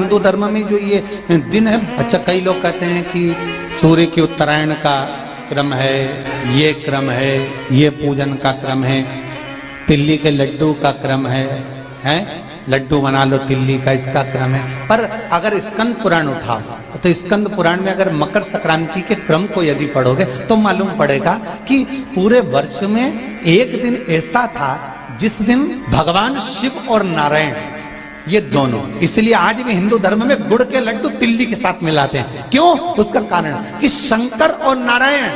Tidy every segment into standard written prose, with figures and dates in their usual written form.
हिंदू धर्म में जो ये दिन है, अच्छा कई लोग कहते हैं कि सूर्य के उत्तरायण का क्रम है, ये क्रम है, ये पूजन का क्रम है, तिल्ली के लड्डू का क्रम है लड्डू बना लो तिल्ली का, इसका क्रम है। पर अगर स्कंद पुराण उठाओ तो स्कंद पुराण में अगर मकर संक्रांति के क्रम को यदि पढ़ोगे तो मालूम पड़ेगा कि पूरे वर्ष में एक दिन ऐसा था जिस दिन भगवान शिव और नारायण ये दोनों, इसलिए आज भी हिंदू धर्म में गुड़ के लड्डू तिल्ली के साथ मिलाते हैं। क्यों? उसका कारण कि शंकर और नारायण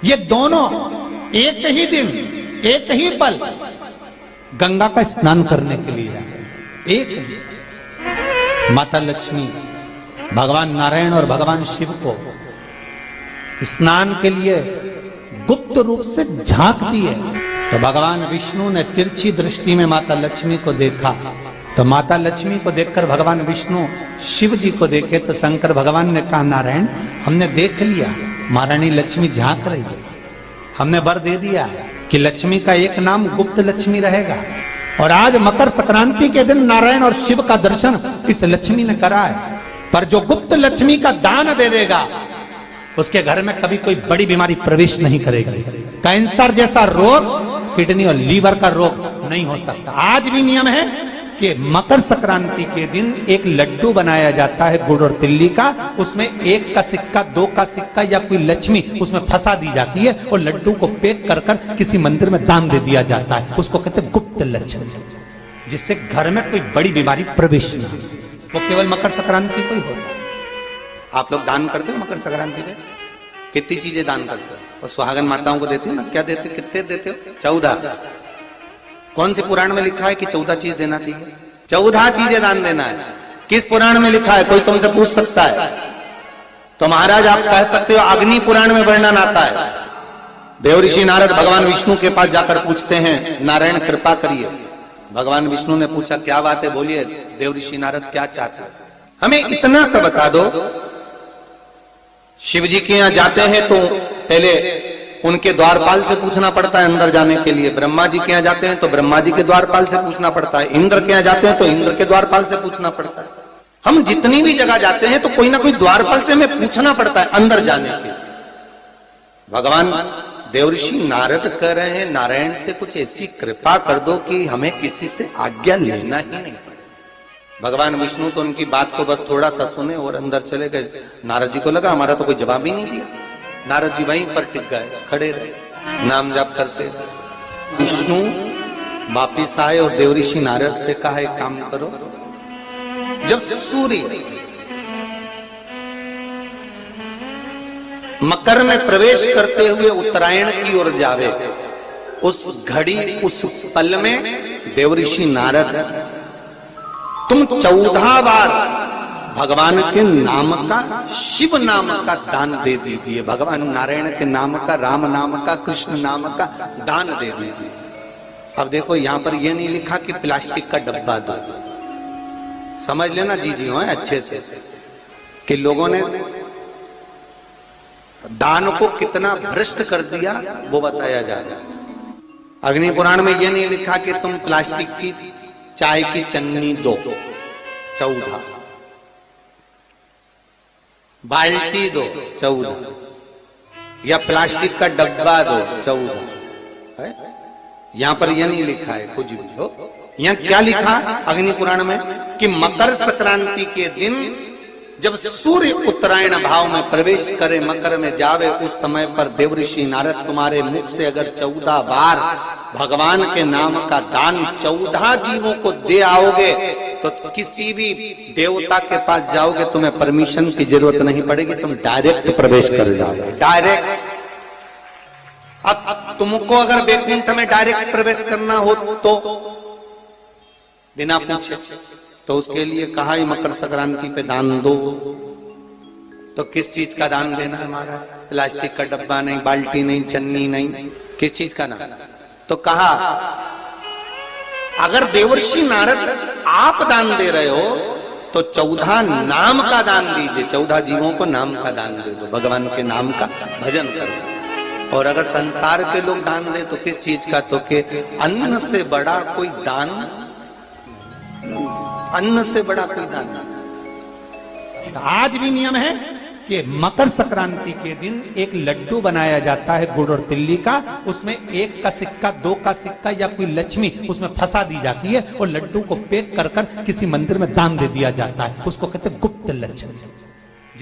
ये दोनों एक ही दिन एक ही पल गंगा का स्नान करने के लिए जाते। एक ही माता लक्ष्मी भगवान नारायण और भगवान शिव को स्नान के लिए गुप्त रूप से झांकती है। तो भगवान विष्णु ने तिरछी दृष्टि में माता लक्ष्मी को देखा, तो माता लक्ष्मी को देखकर भगवान विष्णु शिव जी को देखे तो शंकर भगवान ने कहा, नारायण हमने देख लिया महारानी लक्ष्मी झांक रही है, हमने वर दे दिया कि लक्ष्मी का एक नाम गुप्त लक्ष्मी रहेगा। और आज मकर संक्रांति के दिन नारायण और शिव का दर्शन इस लक्ष्मी ने करा है। पर जो गुप्त लक्ष्मी का दान दे देगा उसके घर में कभी कोई बड़ी बीमारी प्रवेश नहीं करेगी। कैंसर जैसा रोग, किडनी और लीवर का रोग नहीं हो सकता। आज भी नियम है कि मकर संक्रांति के दिन एक लड्डू बनाया जाता है गुड़ और तिल्ली का, उसमें 1 का सिक्का 2 का सिक्का या कोई लक्ष्मी उसमें फंसा दी जाती है और लड्डू को पैक कर कर किसी मंदिर में दान दे दिया जाता है। उसको कहते हैं गुप्त लक्ष्मी, जिससे घर में कोई बड़ी बीमारी प्रवेश न हो। वो केवल मकर संक्रांति को ही होता है। आप लोग दान करते हो मकर संक्रांति पे? कितनी चीजें दान करते हो? और सुहागन माताओं को देते हो ना? क्या देते हो? कितने देते हो? 14। कौन से पुराण में लिखा है कि 14 चीज देना चाहिए? 14 चीजें दान देना है। किस पुराण में लिखा है? कोई तुमसे पूछ सकता है तो महाराज आप कह सकते हो अग्नि पुराण में वर्णन आता है। देव ऋषि नारद भगवान विष्णु के पास जाकर पूछते हैं, नारायण कृपा करिए। भगवान विष्णु ने पूछा क्या बात है, बोलिए देव ऋषि नारद क्या चाहते हैं, हमें इतना सा बता दो। शिव जी के यहां जाते हैं तो पहले उनके द्वारपाल से पूछना पड़ता है अंदर जाने के लिए। ब्रह्मा जी के यहां जाते हैं तो ब्रह्मा जी के द्वारपाल से पूछना पड़ता है। इंद्र के यहां जाते हैं तो इंद्र के द्वारपाल से पूछना पड़ता है। हम जितनी भी जगह जाते हैं तो कोई ना कोई द्वारपाल से हमें पूछना पड़ता है अंदर जाने के लिए। भगवान देवऋषि नारद कह रहे हैं, नारायण से कुछ ऐसी कृपा कर दो कि हमें किसी से आज्ञा लेना ही नहीं पड़े। भगवान विष्णु तो उनकी बात को बस थोड़ा सा सुने और अंदर चले गए। नारद जी को लगा हमारा तो कोई जवाब ही नहीं दिया। नारद जी वहीं पर टिक गए, खड़े रहे, नाम जाप करते। विष्णु वापिस आए और देवऋषि नारद से कहा एक काम करो, जब सूर्य मकर में प्रवेश करते हुए उत्तरायण की ओर जावे, उस घड़ी उस पल में देवऋषि नारद तुम 14 बार भगवान के नाम का, शिव नाम का दान दे दीजिए। भगवान नारायण के नाम का, राम नाम का, कृष्ण नाम का दान दे दीजिए। अब देखो यहां पर यह नहीं लिखा कि प्लास्टिक का डब्बा दो। समझ लेना जी हो अच्छे से कि लोगों ने दान को कितना भ्रष्ट कर दिया वो बताया जा रहा है। अग्नि पुराण में यह नहीं लिखा कि तुम प्लास्टिक की चाय की चन्नी दो 14, बाल्टी दो 14, या प्लास्टिक का डब्बा दो 14। यहां पर यह नहीं लिखा है कुछ भी हो। यहां क्या लिखा अग्नि पुराण में कि मकर संक्रांति के दिन जब सूर्य उत्तरायण भाव में प्रवेश करे, मकर में जावे, उस समय पर देवऋषि नारद तुम्हारे मुख से अगर 14 बार भगवान के नाम का दान 14 जीवों को दे आओगे तो किसी भी देवता के पास जाओगे तुम्हें परमिशन की जरूरत नहीं पड़ेगी, तुम डायरेक्ट प्रवेश कर जाओगे। डायरेक्ट। अब तुमको अगर वैकुंठ में डायरेक्ट प्रवेश करना हो तो बिना पूछे, तो उसके लिए कहा ही मकर संक्रांति पे दान दो। तो किस चीज का दान देना है हमारा? प्लास्टिक का डब्बा नहीं, बाल्टी नहीं, चन्नी नहीं, किस चीज का दान? तो कहा अगर देवर्षि नारद आप दान दे रहे हो तो 14 नाम का दान दीजिए। 14 जीवों को नाम का दान दे दो, भगवान के नाम का भजन करो। और अगर संसार के लोग दान दे तो किस चीज का? तो के अन्न से बड़ा कोई दान अन्न से बड़ा कोई दान नहीं। आज भी नियम है कि मकर संक्रांति के दिन एक लड्डू बनाया जाता है गुड़ और तिल्ली का, उसमें 1 का सिक्का 2 का सिक्का या कोई लक्ष्मी उसमें फंसा दी जाती है और लड्डू को पैक कर कर किसी मंदिर में दान दे दिया जाता है, उसको कहते हैं गुप्त लक्ष्मी।